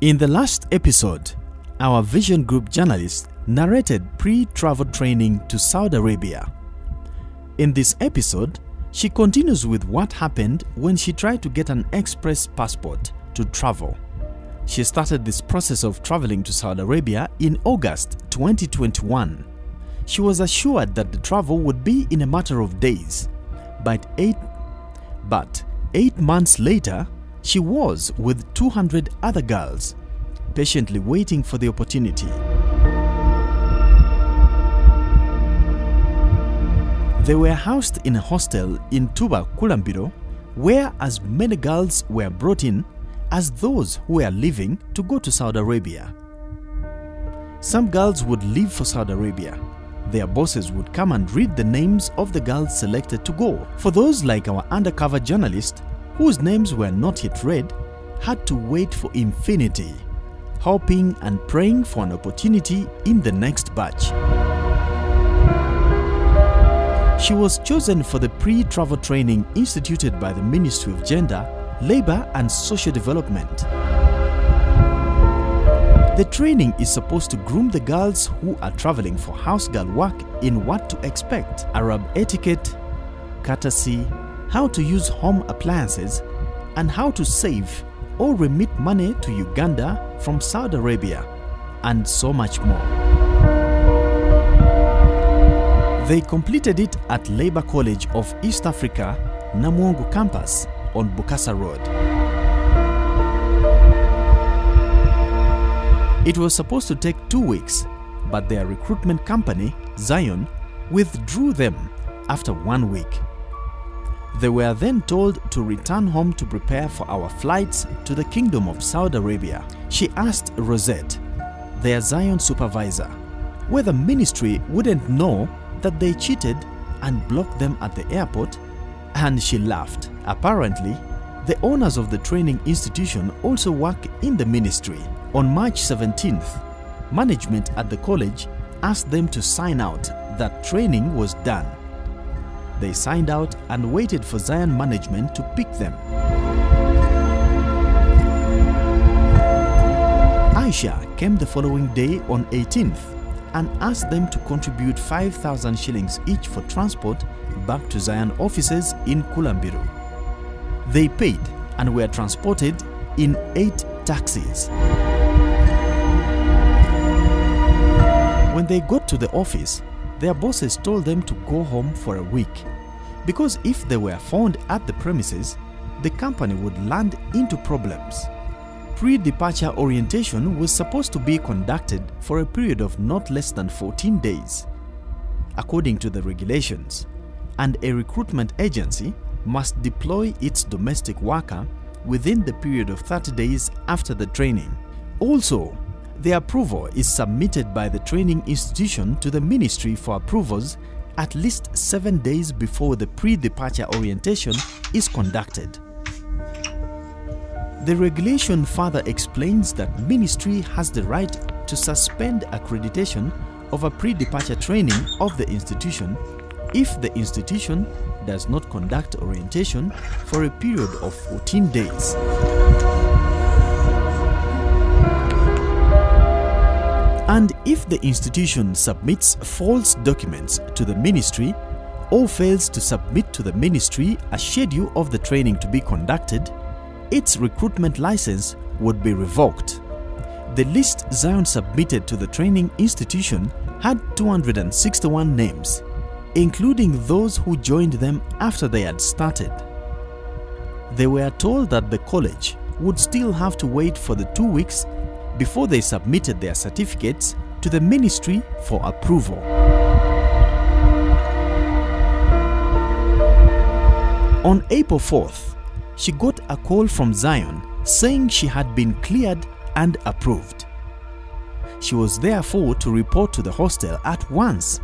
In the last episode, our Vision Group journalist narrated pre-travel training to Saudi Arabia. In this episode, she continues with what happened when she tried to get an express passport to travel. She started this process of traveling to Saudi Arabia in August 2021. She was assured that the travel would be in a matter of days, but 8 months later, she was with 200 other girls, patiently waiting for the opportunity. They were housed in a hostel in Tuba, Kulambiro, where as many girls were brought in as those who were leaving to go to Saudi Arabia. Some girls would leave for Saudi Arabia. Their bosses would come and read the names of the girls selected to go. For those like our undercover journalist, whose names were not yet read, had to wait for infinity, hoping and praying for an opportunity in the next batch. She was chosen for the pre-travel training instituted by the Ministry of Gender, Labor and Social Development. The training is supposed to groom the girls who are traveling for house girl work in what to expect, Arab etiquette, courtesy, how to use home appliances, and how to save or remit money to Uganda from Saudi Arabia, and so much more. They completed it at Labour College of East Africa, Namwongo campus on Bukasa Road. It was supposed to take 2 weeks, but their recruitment company, Zion, withdrew them after 1 week. They were then told to return home to prepare for our flights to the Kingdom of Saudi Arabia. She asked Rosette, their Zion supervisor, whether ministry wouldn't know that they cheated and blocked them at the airport, and she laughed. Apparently, the owners of the training institution also work in the ministry. On March 17th, management at the college asked them to sign out that training was done. They signed out and waited for Zion management to pick them. Aisha came the following day on 18th and asked them to contribute 5,000 shillings each for transport back to Zion offices in Kulambiro. They paid and were transported in 8 taxis. When they got to the office, their bosses told them to go home for a week, because if they were found at the premises, the company would land into problems. Pre-departure orientation was supposed to be conducted for a period of not less than 14 days, according to the regulations, and a recruitment agency must deploy its domestic worker within the period of 30 days after the training. Also, the approval is submitted by the training institution to the ministry for approvals at least 7 days before the pre-departure orientation is conducted. The regulation further explains that ministry has the right to suspend accreditation of a pre-departure training of the institution if the institution does not conduct orientation for a period of 14 days. And if the institution submits false documents to the ministry or fails to submit to the ministry a schedule of the training to be conducted, its recruitment license would be revoked. The list Zion submitted to the training institution had 261 names, including those who joined them after they had started. They were told that the college would still have to wait for the 2 weeks before they submitted their certificates to the ministry for approval. On April 4th, she got a call from Zion saying she had been cleared and approved. She was therefore to report to the hostel at once.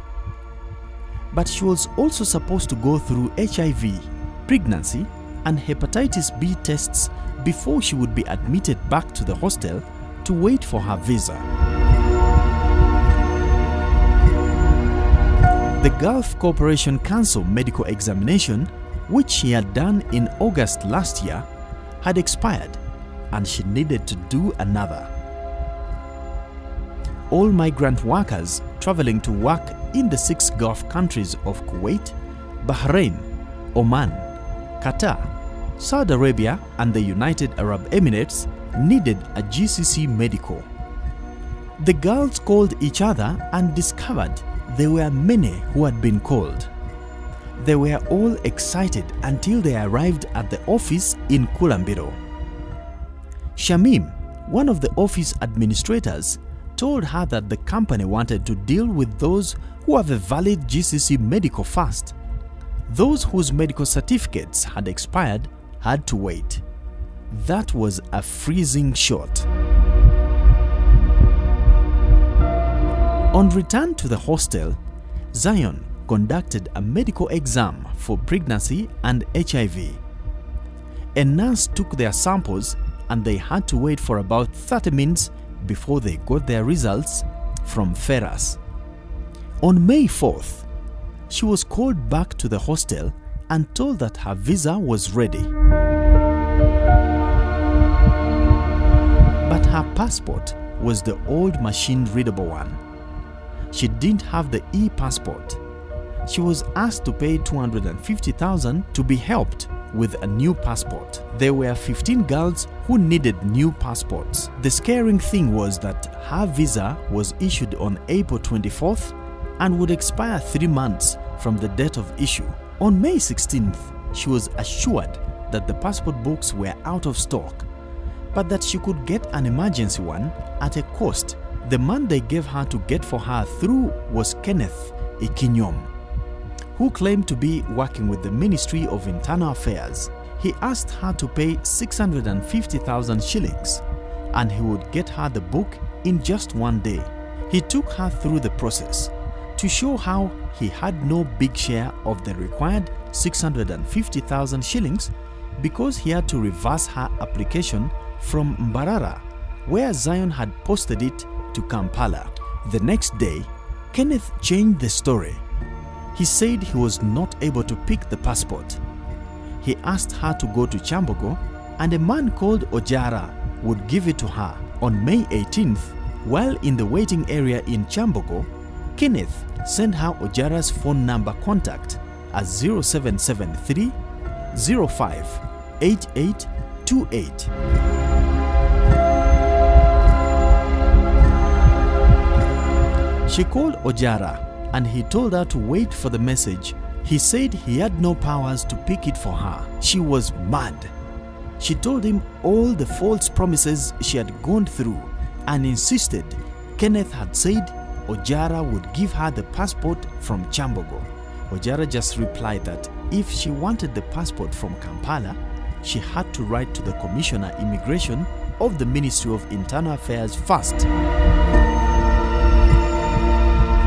But she was also supposed to go through HIV, pregnancy, and hepatitis B tests before she would be admitted back to the hostel to wait for her visa. The Gulf Cooperation Council medical examination, which she had done in August last year, had expired, and she needed to do another. All migrant workers traveling to work in the 6 Gulf countries of Kuwait, Bahrain, Oman, Qatar, Saudi Arabia and the United Arab Emirates needed a GCC medical. The girls called each other and discovered there were many who had been called. They were all excited until they arrived at the office in Kulambiro. Shamim, one of the office administrators, told her that the company wanted to deal with those who have a valid GCC medical first. Those whose medical certificates had expired had to wait. That was a freezing shot. On return to the hostel, Zion conducted a medical exam for pregnancy and HIV. A nurse took their samples and they had to wait for about 30 minutes before they got their results from Ferras. On May 4th, she was called back to the hostel and told that her visa was ready. But her passport was the old machine-readable one. She didn't have the e-passport. She was asked to pay $250,000 to be helped with a new passport. There were 15 girls who needed new passports. The scaring thing was that her visa was issued on April 24th and would expire 3 months from the date of issue. On May 16th, she was assured that the passport books were out of stock, but that she could get an emergency one at a cost. The man they gave her to get for her through was Kenneth Ikinyom, who claimed to be working with the Ministry of Internal Affairs. He asked her to pay 650,000 shillings and he would get her the book in just 1 day. He took her through the process to show how he had no big share of the required 650,000 shillings because he had to reverse her application from Mbarara, where Zion had posted it, to Kampala. The next day, Kenneth changed the story. He said he was not able to pick the passport. He asked her to go to Chambogo and a man called Ojara would give it to her. On May 18th, while in the waiting area in Chambogo, Kenneth sent her Ojara's phone number contact as 0773 05 8828. She called Ojara and he told her to wait for the message. He said he had no powers to pick it for her. She was mad. She told him all the false promises she had gone through and insisted Kenneth had said Ojara would give her the passport from Chambogo. Ojara just replied that if she wanted the passport from Kampala, she had to write to the Commissioner Immigration of the Ministry of Internal Affairs first.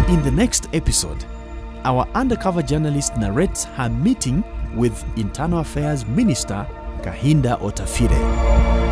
In the next episode, our undercover journalist narrates her meeting with Internal Affairs Minister Kahinda Otafire.